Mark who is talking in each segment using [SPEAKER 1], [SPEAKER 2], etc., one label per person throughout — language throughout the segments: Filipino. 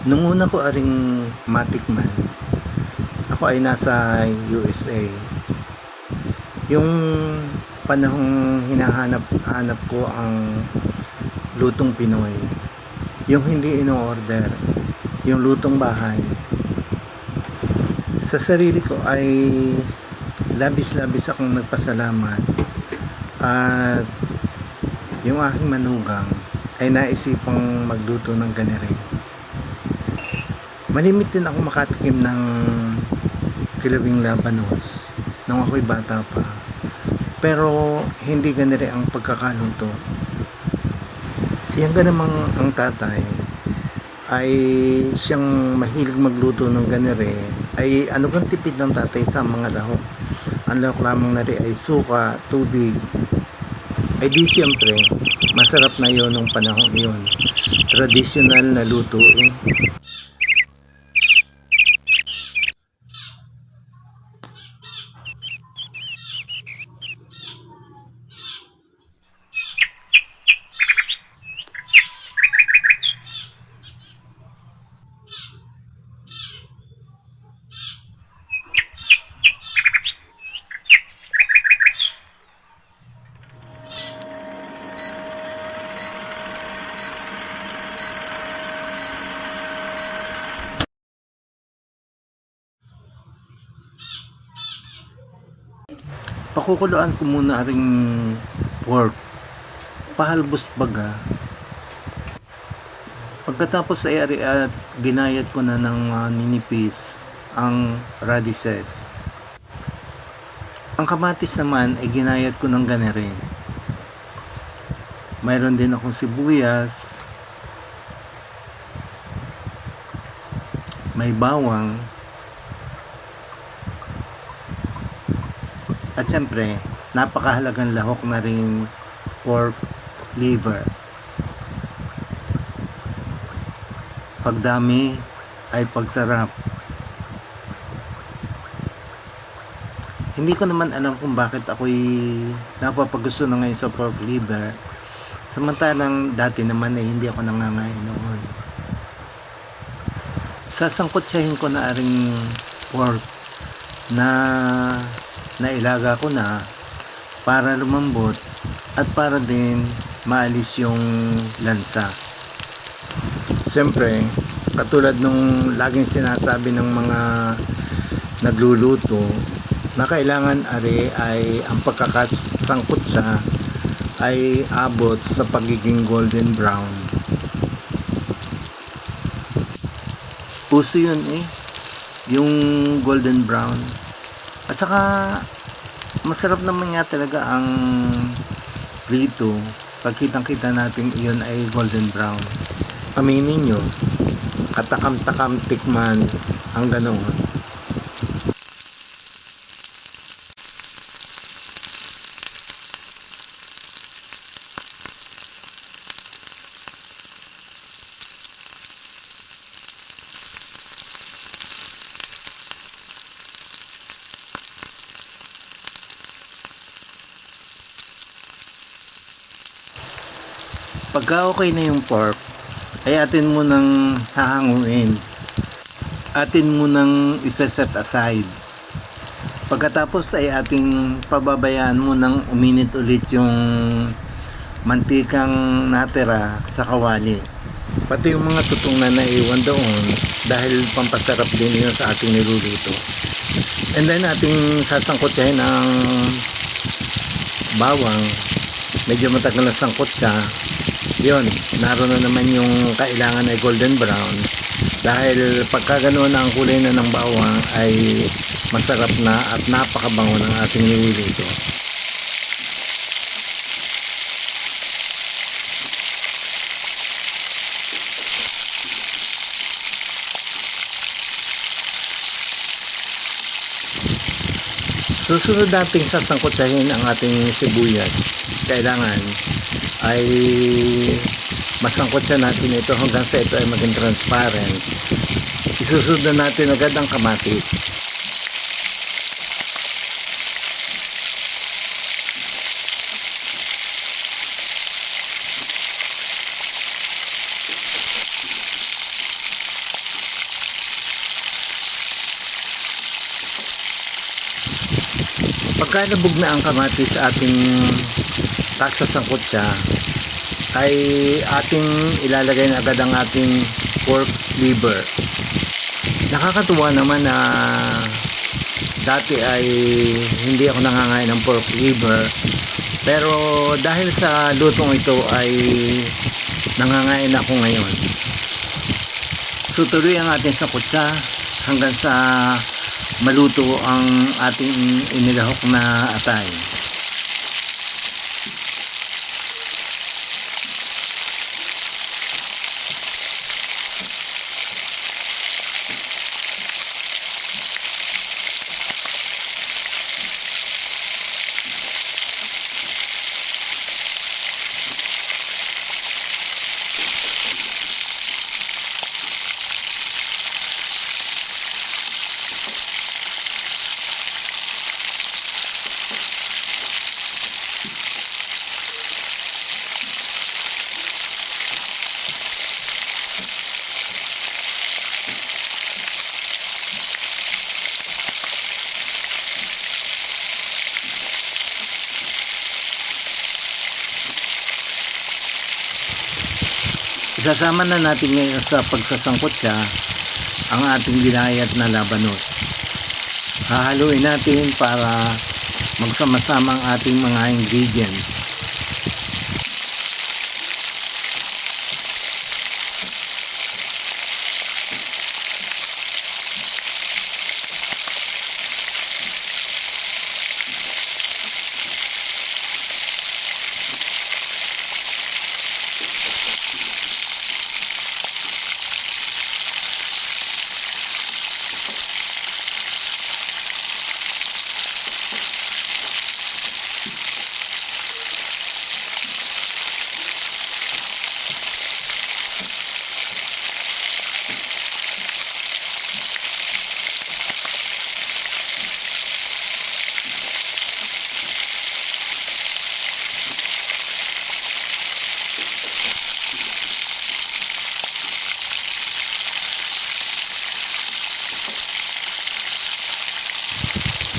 [SPEAKER 1] Nung una ko aring matikman, ako ay nasa USA. Yung panahong hinahanap-hanap ko ang lutong Pinoy, yung hindi ino-order, yung lutong bahay. Sa sarili ko ay labis-labis akong nagpasalamat at yung aking manugang ay naisipang magluto ng ganere. Malimit din ako makatikim ng kilawing labanos nung ako'y bata pa. Pero hindi ganere ang pagkakaluto. Yan ganamang ang tatay ay siyang mahilig magluto ng ganere ay ano kang tipid ng tatay sa mga lahok. Ang lahok lamang na rin ay suka, tubig. Ay di siyempre, masarap na yon nung panahon iyon. Traditional na luto eh. Pakukuluan ko muna ring pork, pahalbos baga. Pagkatapos ay ari at ginayat ko na ng ninipis ang radishes. Ang kamatis naman ay ginayat ko ng ganere. Mayroon din akong sibuyas, may bawang, at syempre napakahalagang lahok na rin pork liver. Pagdami ay pagsarap. Hindi ko naman alam kung bakit ako'y napapagusto na ngayon sa pork liver, samantalang dati naman ay hindi ako nangangain noon. Sasangkotsahin ko na aring pork na nailaga ko na para lumambot at para din maalis yung lansa. Siyempre, katulad nung laging sinasabi ng mga nagluluto na kailangan ari ay ang pagkakasangkot siya ay abot sa pagiging golden brown. Puso yun eh, yung golden brown. At saka masarap naman nga talaga ang prito pag kitang-kita natin iyon ay golden brown. Aminin nyo, katakam-takam tikman ang ganoon. Pagka okay na yung pork, ay atin mo nang hahanguin. Atin mo nang isa-set aside. Pagkatapos ay ating pababayaan mo nang uminit ulit yung mantikang natira sa kawali. Pati yung mga tutong na naiwan doon dahil pampasarap din yun sa ating niluluto. And then ating sasangkotyahin ang bawang. Medyo matagal na sangkot siya. Yun, naroon na naman yung kailangan ay golden brown dahil pagka ganoon na ang kulay na ng bawang ay masarap na at napakabango ng ating niluluto. Susunod nating sasangkotsahin ang ating sibuyas. Kailangan ay masangkot siya natin ito hanggang sa ito ay maging transparent. Isusunod na natin agad ang kamatis. Pagka nabog na ang kamatis sa ating sasangkot siya, ay ating ilalagay na agad ang ating pork liver. Nakakatuwa naman na dati ay hindi ako nangangain ng pork liver, pero dahil sa lutong ito ay nangangain ako ngayon. So tuloy ang ating sakutsa hanggang sa maluto ang ating inilahok na atay. Isasama na natin ngayon sa pagsasangkot siya ang ating ginayat na labanos. Hahaluin natin para magsama-sama ang ating mga ingredients.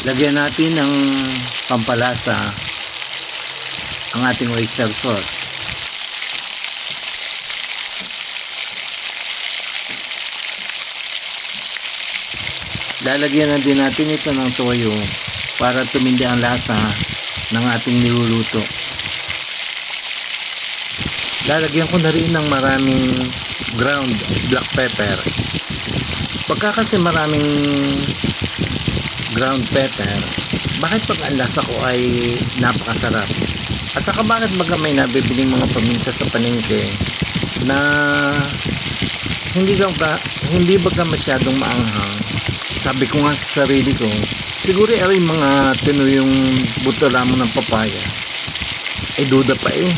[SPEAKER 1] Lagyan natin ng pampalasa ang ating oyster sauce. Lalagyan na din natin ito ng toyo para tumindi ang lasa ng ating niluluto. Lalagyan ko na rin ng maraming ground black pepper. Pagka kasi maraming ground pepper, bakit pag ang lasa ko ay napakasarap? At saka bakit baga may nabibiling mga paminta sa palengke na hindi baga masyadong maanghang? Sabi ko nga sa sarili ko, siguro ay mga tinuyong buto lamang ng papaya. Ay duda pa eh.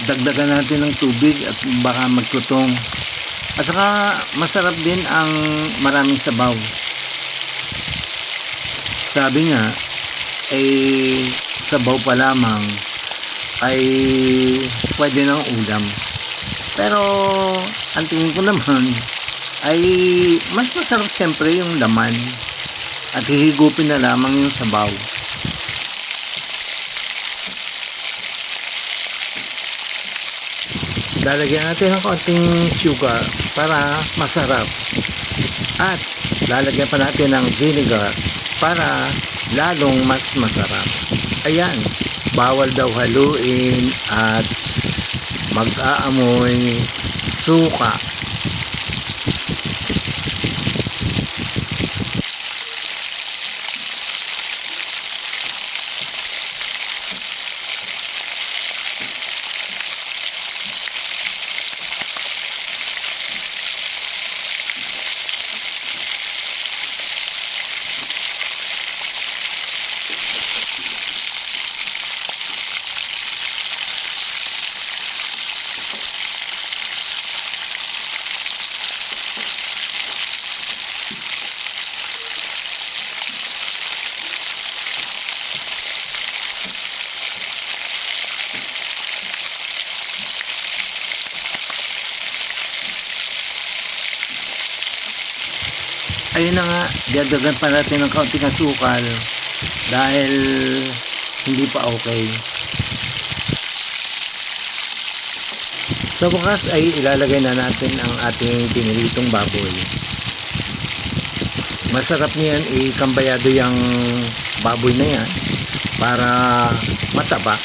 [SPEAKER 1] Dagdagan natin ng tubig at baka magtutong. At saka masarap din ang maraming sabaw. Sabi nga ay sabaw pa lamang ay pwede ng ulam. Pero ang tingin ko naman ay mas masarap siyempre yung laman at hihigupin na lamang yung sabaw. Lalagyan natin ng konting sugar para masarap. At lalagyan pa natin ng vinegar para lalong mas masarap. Ayan, bawal daw haluin at mag-aamoy suka. ayun na nga, dadagan pa natin ng kaunting asukal dahil hindi pa okay. Sa bukas ay ilalagay na natin ang ating piniritong baboy. Masarap niyan, ikambayado yung baboy na yan para mataba,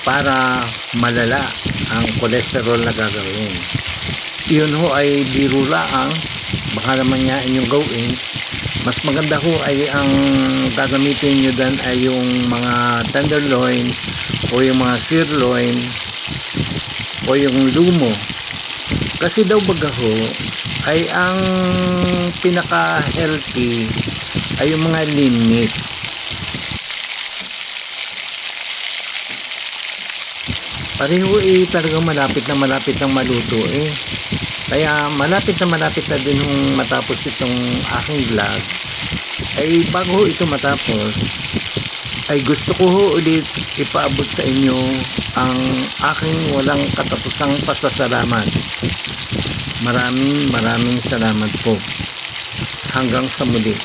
[SPEAKER 1] para malala ang cholesterol na gagawin. Yun ho ay biro lang, baka naman nga inyong gawin. Mas maganda ho ay ang gagamitin nyo dan ay yung mga tenderloin o yung mga sirloin o yung lumo. Kasi daw baga ho ay ang pinaka healthy ay yung mga lean meat. Pareho talagang malapit ng maluto Kaya malapit na din hong matapos itong aking vlog. Ay bago ito matapos, ay gusto ko ho ulit ipaabot sa inyo ang aking walang katapusang pasasalamat. Maraming salamat po. Hanggang sa muli.